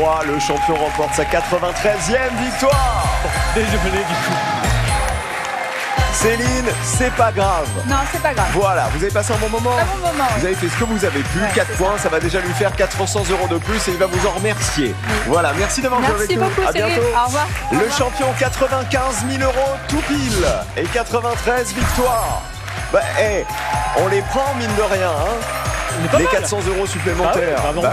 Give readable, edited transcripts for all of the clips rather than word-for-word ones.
3, le champion remporte sa 93e victoire. Désolé du coup. Céline, c'est pas grave. Non, c'est pas grave. Voilà, vous avez passé un bon moment. Un bon moment. Vous avez fait ce que vous avez pu, 4 points, ça va déjà lui faire 400 € de plus et il va vous en remercier. Oui. Voilà, merci d'avoir joué avec nous. Merci beaucoup, Céline. Céline. Au revoir. Le champion, 95 000 € tout pile et 93 victoires. Bah, on les prend mine de rien, hein. Les 400 € supplémentaires. On prend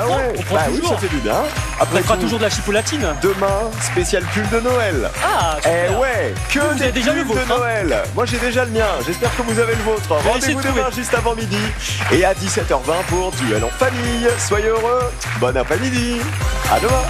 oui, toujours. ça fait du bien. Après, on fera toujours de la chipollatine. Demain, spécial pull de Noël. Ah, super. Ouais, que vous des avez déjà le pulls de vôtre, Noël. Moi, j'ai déjà le mien. J'espère que vous avez le vôtre. Rendez-vous demain juste avant midi et à 17h20 pour Duel en famille. Soyez heureux. Bon après-midi. À demain.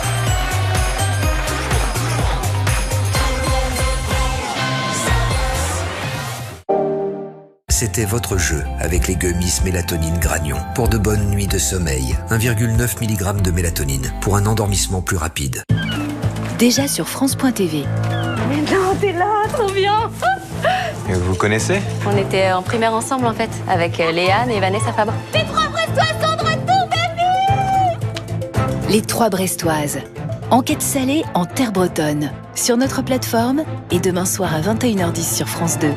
C'était votre jeu avec les gummies mélatonine Granion. Pour de bonnes nuits de sommeil, 1,9 mg de mélatonine pour un endormissement plus rapide. Déjà sur France.tv. Mais non, t'es là, trop bien. Et vous vous connaissez? On était en primaire ensemble en fait, avec Léane et Vanessa Fabre. Les 3 Brestoises sont de retour, baby. Les 3 Brestoises. Enquête salée en terre bretonne. Sur notre plateforme et demain soir à 21h10 sur France 2.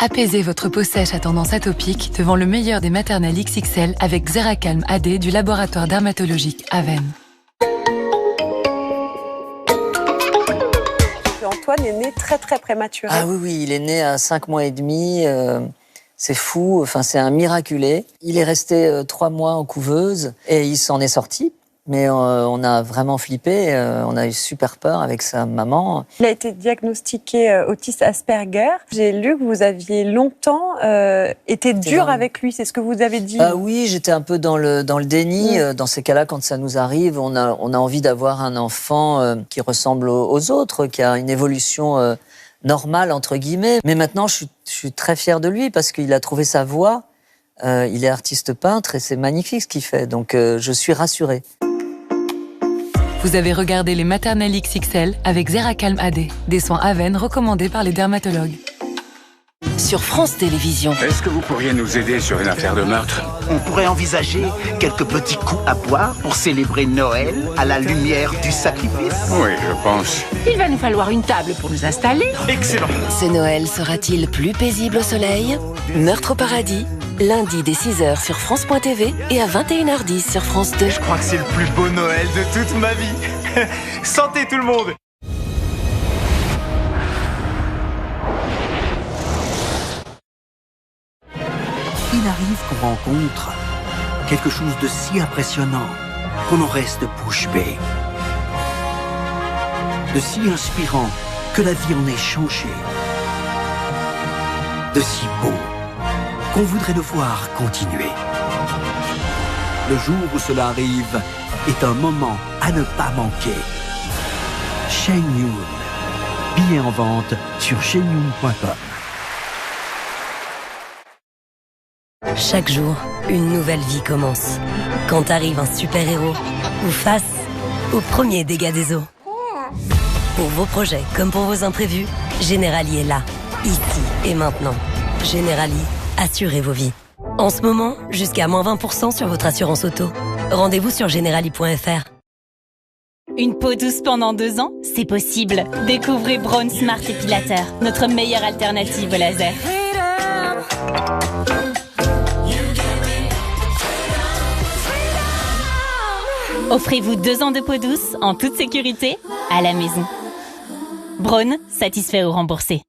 Apaisez votre peau sèche à tendance atopique devant le meilleur des maternelles XXL avec Xeracalm AD du laboratoire dermatologique Aven. Antoine est né très très prématuré. Ah oui, il est né à 5 mois et demi. C'est fou, enfin c'est un miraculé. Il est resté 3 mois en couveuse et il s'en est sorti. Mais on a vraiment flippé, on a eu super peur avec sa maman. Il a été diagnostiqué autiste Asperger. J'ai lu que vous aviez longtemps été dur avec lui, c'est ce que vous avez dit. Oui, j'étais un peu dans le déni. Dans ces cas-là, quand ça nous arrive, on a envie d'avoir un enfant qui ressemble aux autres, qui a une évolution normale, entre guillemets. Mais maintenant, je suis très fière de lui parce qu'il a trouvé sa voie. Il est artiste peintre et c'est magnifique ce qu'il fait. Donc, je suis rassurée. Vous avez regardé les maternelles XXL avec Xeracalm AD, des soins Aven recommandés par les dermatologues. Sur France Télévisions. Est-ce que vous pourriez nous aider sur une affaire de meurtre? On pourrait envisager quelques petits coups à boire pour célébrer Noël à la lumière du sacrifice. Oui, je pense. Il va nous falloir une table pour nous installer. Excellent. Ce Noël sera-t-il plus paisible au soleil? Meurtre au paradis, lundi dès 6h sur France.tv et à 21h10 sur France 2. Je crois que c'est le plus beau Noël de toute ma vie. Santé tout le monde. Il arrive qu'on rencontre quelque chose de si impressionnant qu'on en reste bouche bée. De si inspirant que la vie en est changée. De si beau qu'on voudrait le voir continuer. Le jour où cela arrive est un moment à ne pas manquer. Shenyun. Billets en vente sur shenyun.com. Chaque jour, une nouvelle vie commence. Quand arrive un super-héros ou face aux premiers dégâts des eaux. Pour vos projets comme pour vos imprévus, Generali est là, ici et maintenant. Generali, assurez vos vies. En ce moment, jusqu'à moins 20% sur votre assurance auto. Rendez-vous sur generali.fr. Une peau douce pendant 2 ans, c'est possible. Découvrez Braun Smart Épilateur, notre meilleure alternative au laser. Offrez-vous 2 ans de peau douce en toute sécurité à la maison. Braun, satisfait ou remboursé.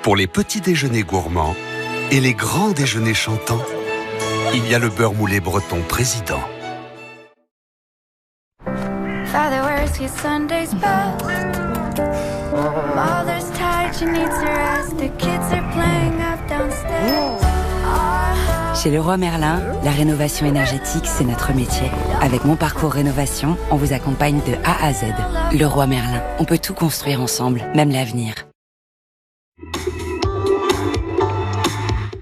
Pour les petits déjeuners gourmands et les grands déjeuners chantants, il y a le beurre moulé breton président. Father wears his Sunday's best. Mother's tired, she needs to rest. The kids are playing up downstairs. Chez Leroy Merlin, la rénovation énergétique, c'est notre métier. Avec Mon Parcours Rénovation, on vous accompagne de A à Z. Leroy Merlin, on peut tout construire ensemble, même l'avenir.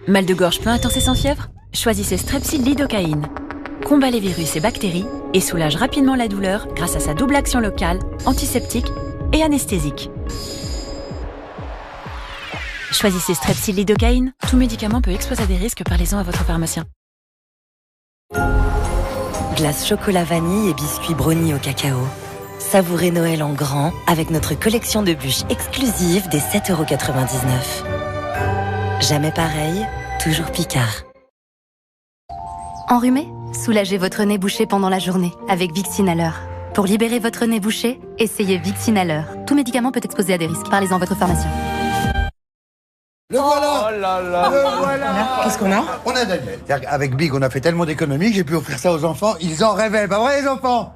Mal de gorge peu intense et sans fièvre? Choisissez Strepsil Lidocaïne. Combat les virus et bactéries et soulage rapidement la douleur grâce à sa double action locale, antiseptique et anesthésique. Choisissez Strepsil Lidocaïne. Tout médicament peut exposer à des risques, parlez-en à votre pharmacien. glace chocolat vanille et biscuits brownie au cacao. Savourez Noël en grand avec notre collection de bûches exclusive des 7,99 €. Jamais pareil, toujours Picard. Enrhumé? Soulagez votre nez bouché pendant la journée avec Viccinaleur. Pour libérer votre nez bouché, essayez Viccinaleur. Tout médicament peut exposer à des risques. Parlez-en à votre pharmacien. Le voilà. Oh là là. Le voilà. Qu'est-ce qu'on a? On a Daniel. Avec Big, on a fait tellement d'économies que j'ai pu offrir ça aux enfants. Ils en rêvaient, pas vrai les enfants?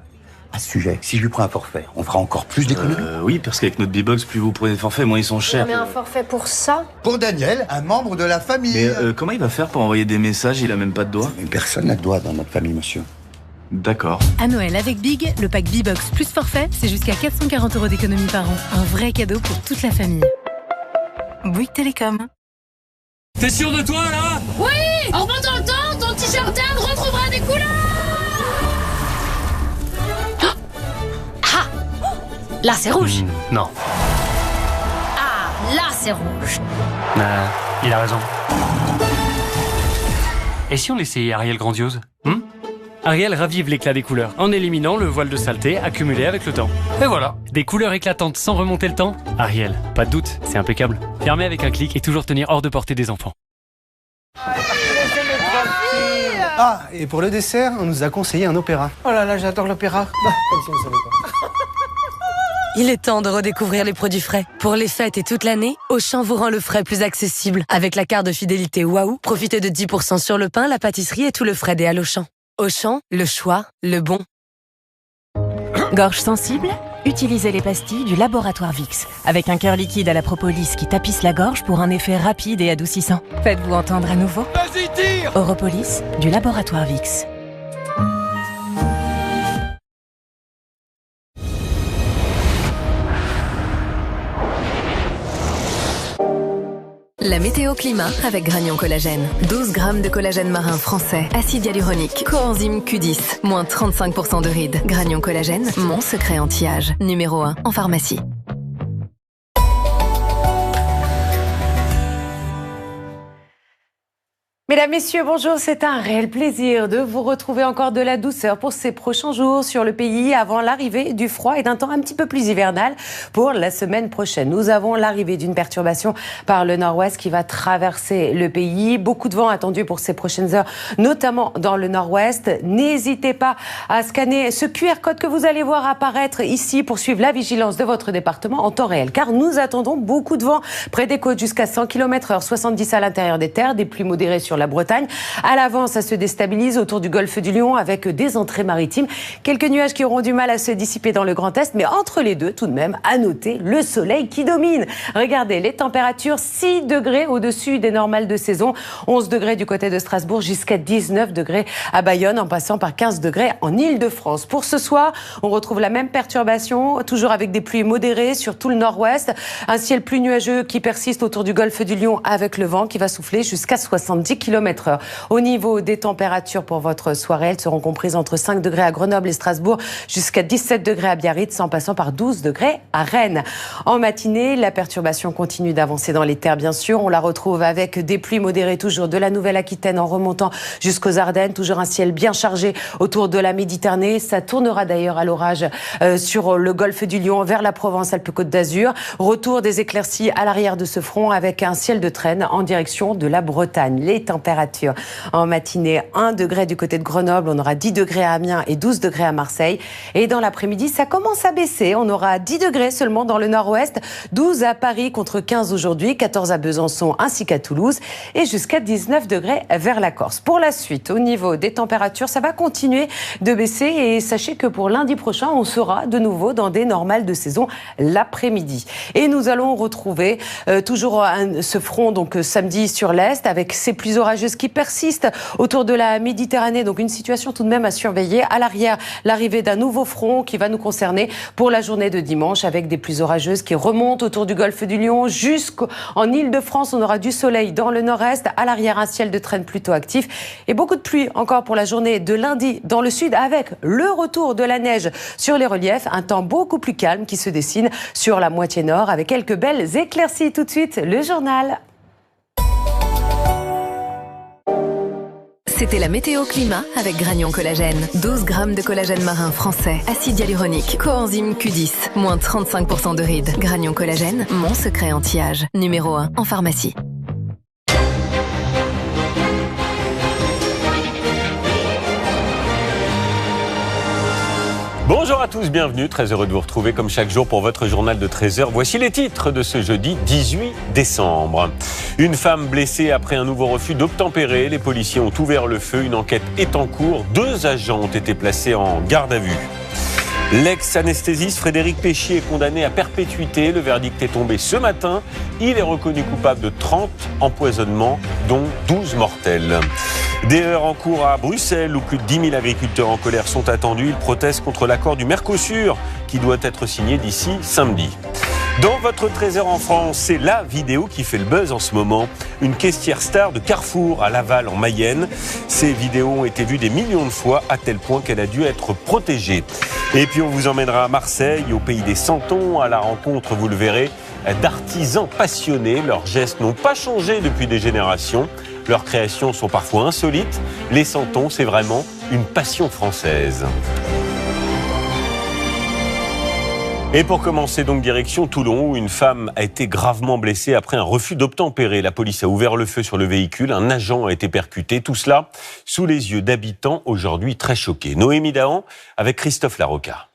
À ce sujet, si je lui prends un forfait, on fera encore plus d'économies? Oui, parce qu'avec notre B-Box, plus vous prenez de forfaits, moins ils sont chers. Mais un forfait pour ça? Pour Daniel, un membre de la famille. Mais comment il va faire pour envoyer des messages? Il a même pas de doigts. Mais personne n'a de doigts dans notre famille, monsieur. D'accord. À Noël avec Big, le pack B-Box plus forfait, c'est jusqu'à 440 € d'économie par an. Un vrai cadeau pour toute la famille. Bouygues Télécom. T'es sûr de toi, là? Oui! En remontant le temps, ton t-shirt Dan retrouvera des couleurs! Ah! Là, c'est rouge. Non. Ah, là, c'est rouge. Il a raison. Et si on essayait Ariel Grandiose? Ariel ravive l'éclat des couleurs en éliminant le voile de saleté accumulé avec le temps. Et voilà, des couleurs éclatantes sans remonter le temps. Ariel, pas de doute, c'est impeccable. Fermé avec un clic et toujours tenir hors de portée des enfants. Ah, et pour le dessert, on nous a conseillé un opéra. Oh là là, j'adore l'opéra. Comme si on savait pas. Il est temps de redécouvrir les produits frais. Pour les fêtes et toute l'année, Auchan vous rend le frais plus accessible. Avec la carte de fidélité Waouh, profitez de 10% sur le pain, la pâtisserie et tout le frais des Auchan. Auchan, le choix, le bon. Gorge sensible? Utilisez les pastilles du laboratoire Vix. Avec un cœur liquide à la propolis qui tapisse la gorge pour un effet rapide et adoucissant. Faites-vous entendre à nouveau? Vas-y, tire! Europolis, du laboratoire Vix. La météo climat avec Granion Collagène. 12 grammes de collagène marin français, acide hyaluronique, coenzyme Q10, moins 35% de rides. Granion Collagène, mon secret anti-âge. Numéro 1 en pharmacie. Mesdames, Messieurs, bonjour. C'est un réel plaisir de vous retrouver encore de la douceur pour ces prochains jours sur le pays avant l'arrivée du froid et d'un temps un petit peu plus hivernal pour la semaine prochaine. Nous avons l'arrivée d'une perturbation par le nord-ouest qui va traverser le pays. Beaucoup de vent attendu pour ces prochaines heures, notamment dans le nord-ouest. N'hésitez pas à scanner ce QR code que vous allez voir apparaître ici pour suivre la vigilance de votre département en temps réel. Car nous attendons beaucoup de vent près des côtes jusqu'à 100 km/h, 70 à l'intérieur des terres, des pluies modérées sur la Bretagne. À l'avant, ça se déstabilise autour du golfe du Lion avec des entrées maritimes. Quelques nuages qui auront du mal à se dissiper dans le Grand Est, mais entre les deux, tout de même, à noter le soleil qui domine. Regardez, les températures, 6 degrés au-dessus des normales de saison, 11 degrés du côté de Strasbourg, jusqu'à 19 degrés à Bayonne, en passant par 15 degrés en Île-de-France. Pour ce soir, on retrouve la même perturbation, toujours avec des pluies modérées sur tout le nord-ouest, un ciel plus nuageux qui persiste autour du golfe du Lion avec le vent qui va souffler jusqu'à 70 km/h. Au niveau des températures pour votre soirée, elles seront comprises entre 5 degrés à Grenoble et Strasbourg, jusqu'à 17 degrés à Biarritz, en passant par 12 degrés à Rennes. En matinée, la perturbation continue d'avancer dans les terres, bien sûr. On la retrouve avec des pluies modérées toujours de la Nouvelle-Aquitaine en remontant jusqu'aux Ardennes. Toujours un ciel bien chargé autour de la Méditerranée. Ça tournera d'ailleurs à l'orage sur le golfe du Lion vers la Provence-Alpes-Côte d'Azur. Retour des éclaircies à l'arrière de ce front avec un ciel de traîne en direction de la Bretagne. Les températures en matinée, 1 degré du côté de Grenoble, on aura 10 degrés à Amiens et 12 degrés à Marseille. Et dans l'après-midi, ça commence à baisser. On aura 10 degrés seulement dans le nord-ouest, 12 à Paris contre 15 aujourd'hui, 14 à Besançon ainsi qu'à Toulouse et jusqu'à 19 degrés vers la Corse. Pour la suite, au niveau des températures, ça va continuer de baisser et sachez que pour lundi prochain, on sera de nouveau dans des normales de saison l'après-midi. Et nous allons retrouver toujours ce front donc samedi sur l'est avec ces pluies orageuses qui persistent autour de la Méditerranée. Donc une situation tout de même à surveiller. À l'arrière, l'arrivée d'un nouveau front qui va nous concerner pour la journée de dimanche avec des pluies orageuses qui remontent autour du golfe du Lion jusqu'en Île-de-France. On aura du soleil dans le nord-est. À l'arrière, un ciel de traîne plutôt actif et beaucoup de pluie encore pour la journée de lundi dans le sud avec le retour de la neige sur les reliefs. Un temps beaucoup plus calme qui se dessine sur la moitié nord avec quelques belles éclaircies. Tout de suite, le journal. C'était la météo climat avec Granion Collagène. 12 grammes de collagène marin français, acide hyaluronique, coenzyme Q10, moins 35% de rides. Granion Collagène, mon secret anti-âge. Numéro 1 en pharmacie. Bonjour à tous, bienvenue, très heureux de vous retrouver comme chaque jour pour votre journal de 13h. Voici les titres de ce jeudi 18 décembre. Une femme blessée après un nouveau refus d'obtempérer. Les policiers ont ouvert le feu, une enquête est en cours. 2 agents ont été placés en garde à vue. L'ex-anesthésiste Frédéric Péchier est condamné à perpétuité. Le verdict est tombé ce matin. Il est reconnu coupable de 30 empoisonnements, dont 12 mortels. Des heurts en cours à Bruxelles, où plus de 10 000 agriculteurs en colère sont attendus. Ils protestent contre l'accord du Mercosur, qui doit être signé d'ici samedi. Dans votre trésor en France, c'est la vidéo qui fait le buzz en ce moment. Une caissière star de Carrefour à Laval en Mayenne. Ces vidéos ont été vues des millions de fois, à tel point qu'elle a dû être protégée. Et puis on vous emmènera à Marseille, au pays des Santons, à la rencontre, vous le verrez, d'artisans passionnés. Leurs gestes n'ont pas changé depuis des générations. Leurs créations sont parfois insolites. Les Santons, c'est vraiment une passion française. Et pour commencer donc direction Toulon, où une femme a été gravement blessée après un refus d'obtempérer. La police a ouvert le feu sur le véhicule, un agent a été percuté. Tout cela sous les yeux d'habitants aujourd'hui très choqués. Noémie Dahan avec Christophe Larocca.